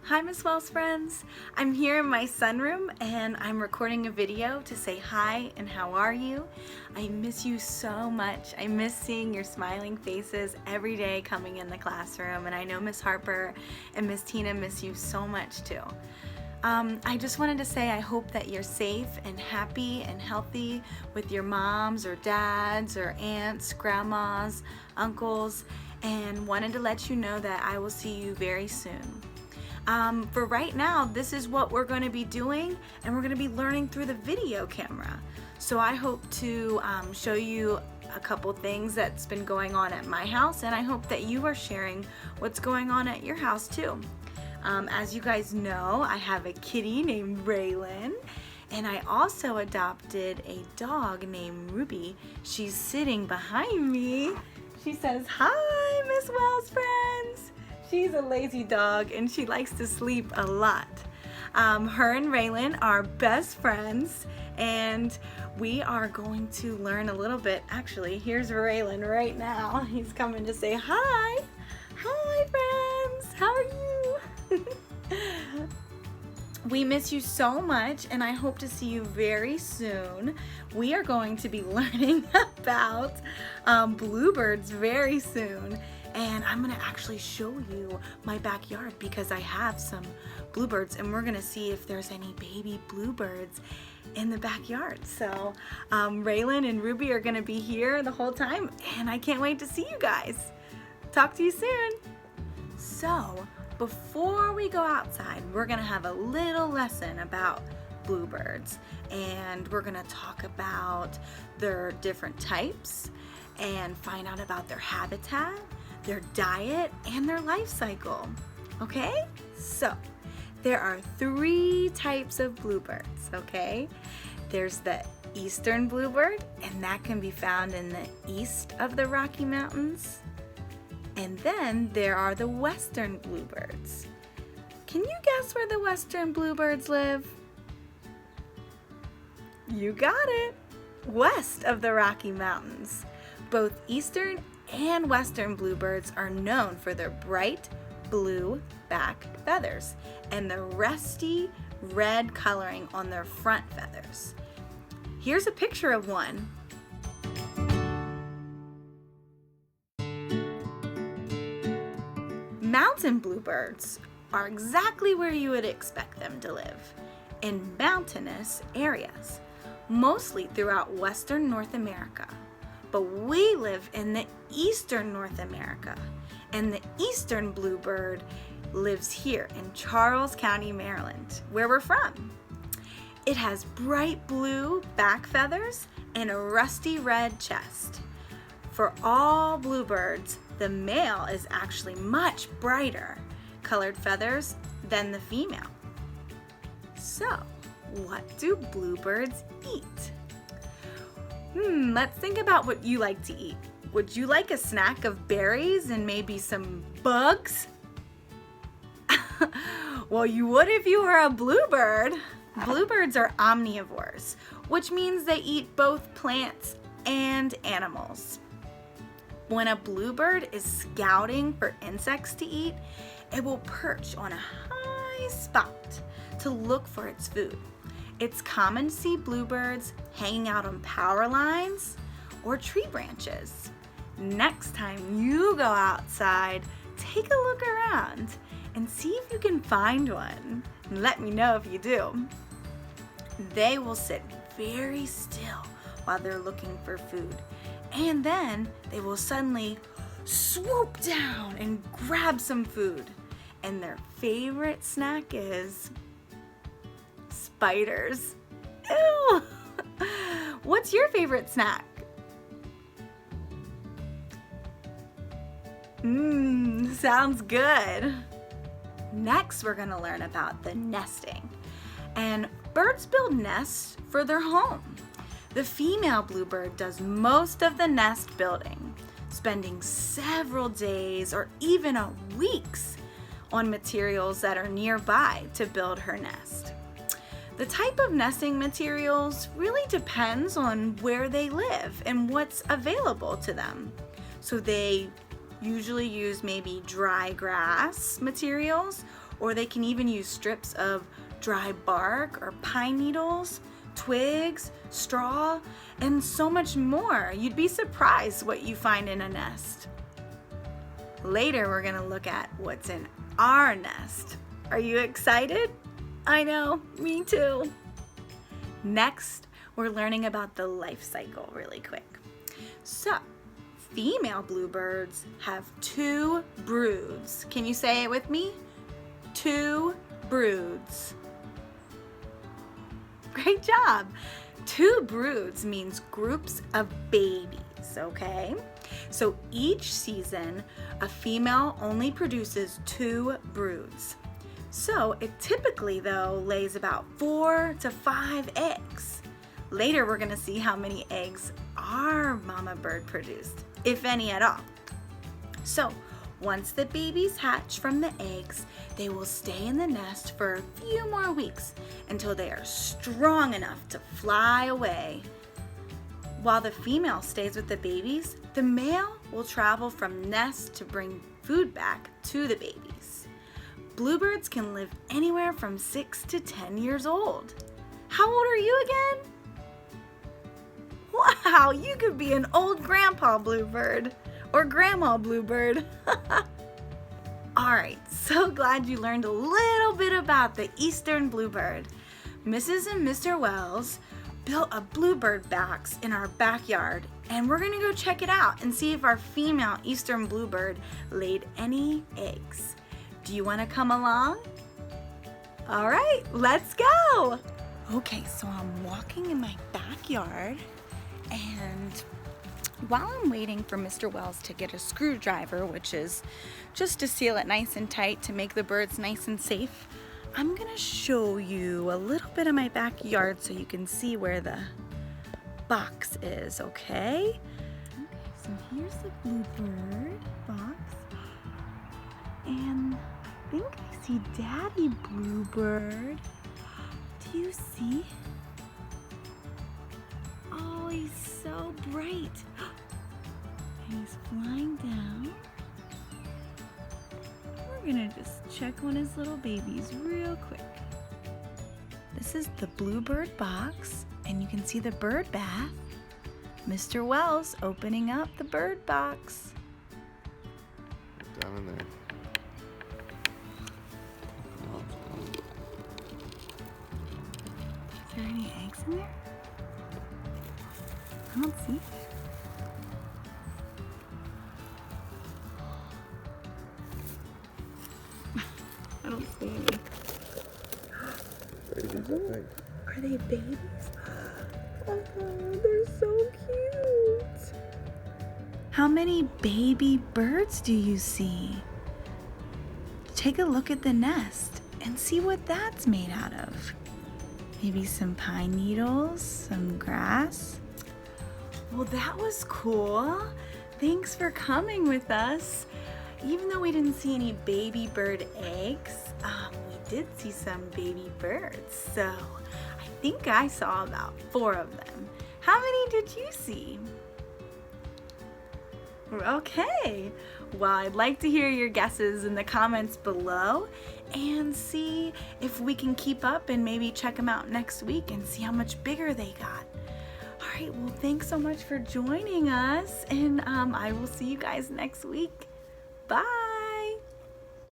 Hi Miss Wells friends, I'm here in my sunroom and I'm recording a video to say hi and how are you. I miss you so much. I miss seeing your smiling faces every day coming in the classroom, and I know Miss Harper and Miss Tina miss you so much too. I just wanted to say I hope that you're safe and happy and healthy with your moms or dads or aunts, grandmas, uncles, and wanted to let you know that I will see you very soon. For right now, this is what we're going to be doing, and we're going to be learning through the video camera. So I hope to show you a couple things that's been going on at my house, and I hope that you are sharing what's going on at your house too. As you guys know, I have a kitty named Raylan, and I also adopted a dog named Ruby. She's sitting behind me. She says, "Hi, Miss Wells friends." She's a lazy dog and she likes to sleep a lot. Her and Raylan are best friends, and we are going to learn a little bit. Actually, here's Raylan right now. He's coming to say hi. Hi friends, how are you? We miss you so much, and I hope to see you very soon. We are going to be learning about bluebirds very soon. And I'm gonna actually show you my backyard because I have some bluebirds, and we're gonna see if there's any baby bluebirds in the backyard. So Raylan and Ruby are gonna be here the whole time, and I can't wait to see you guys. Talk to you soon. So before we go outside, we're gonna have a little lesson about bluebirds, and we're gonna talk about their different types and find out about their habitat, their diet, and their life cycle. Okay? So there are 3 types of bluebirds, okay? There's the eastern bluebird, and that can be found in the east of the Rocky Mountains. And then there are the western bluebirds. Can you guess where the western bluebirds live? You got it! West of the Rocky Mountains. Both eastern and western bluebirds are known for their bright blue back feathers and the rusty red coloring on their front feathers. Here's a picture of one. Mountain bluebirds are exactly where you would expect them to live, in mountainous areas, mostly throughout western North America. But we live in the eastern North America, and the eastern bluebird lives here in Charles County, Maryland, where we're from. It has bright blue back feathers and a rusty red chest. For all bluebirds, the male is actually much brighter colored feathers than the female. So, what do bluebirds eat? Let's think about what you like to eat. Would you like a snack of berries and maybe some bugs? Well, you would if you were a bluebird. Bluebirds are omnivores, which means they eat both plants and animals. When a bluebird is scouting for insects to eat, it will perch on a high spot to look for its food. It's common to see bluebirds hanging out on power lines or tree branches. Next time you go outside, take a look around and see if you can find one. And let me know if you do. They will sit very still while they're looking for food, and then they will suddenly swoop down and grab some food. And their favorite snack is spiders. Ew! What's your favorite snack? Sounds good. Next, we're going to learn about the nesting. And birds build nests for their home. The female bluebird does most of the nest building, spending several days or even weeks on materials that are nearby to build her nest. The type of nesting materials really depends on where they live and what's available to them. So they usually use maybe dry grass materials or they can even use strips of dry bark or pine needles, twigs, straw, and so much more. You'd be surprised what you find in a nest. Later, we're gonna look at what's in our nest. Are you excited? I know, me too. Next, we're learning about the life cycle really quick. So, female bluebirds have 2 broods. Can you say it with me? 2 broods. Great job. 2 broods means groups of babies, okay? So each season, a female only produces 2 broods. So it typically, though, lays about 4 to 5 eggs. Later, we're gonna see how many eggs our mama bird produced, if any at all. So once the babies hatch from the eggs, they will stay in the nest for a few more weeks until they are strong enough to fly away. While the female stays with the babies, the male will travel from nest to bring food back to the babies. Bluebirds can live anywhere from 6 to 10 years old. How old are you again? Wow, you could be an old grandpa bluebird or grandma bluebird. All right, so glad you learned a little bit about the eastern bluebird. Mrs. and Mr. Wells built a bluebird box in our backyard, and we're gonna go check it out and see if our female eastern bluebird laid any eggs. Do you wanna come along? All right, let's go. Okay, so I'm walking in my backyard, and while I'm waiting for Mr. Wells to get a screwdriver, which is just to seal it nice and tight to make the birds nice and safe, I'm gonna show you a little bit of my backyard so you can see where the box is, okay? Okay, so here's the bluebird box. And I think I see Daddy Bluebird. Do you see? Oh, he's so bright. And he's flying down. We're gonna just check on his little babies real quick. This is the bluebird box, and you can see the bird bath. Mr. Wells opening up the bird box. Down in there. Is there any eggs in there? I don't see. I don't see any. Babies, I think. Are they babies? Oh, they're so cute. How many baby birds do you see? Take a look at the nest and see what that's made out of. Maybe some pine needles, some grass. Well, that was cool. Thanks for coming with us. Even though we didn't see any baby bird eggs, we did see some baby birds. So I think I saw about 4 of them. How many did you see? Okay, well, I'd like to hear your guesses in the comments below and see if we can keep up and maybe check them out next week and see how much bigger they got. All right, well, thanks so much for joining us, and I will see you guys next week. Bye.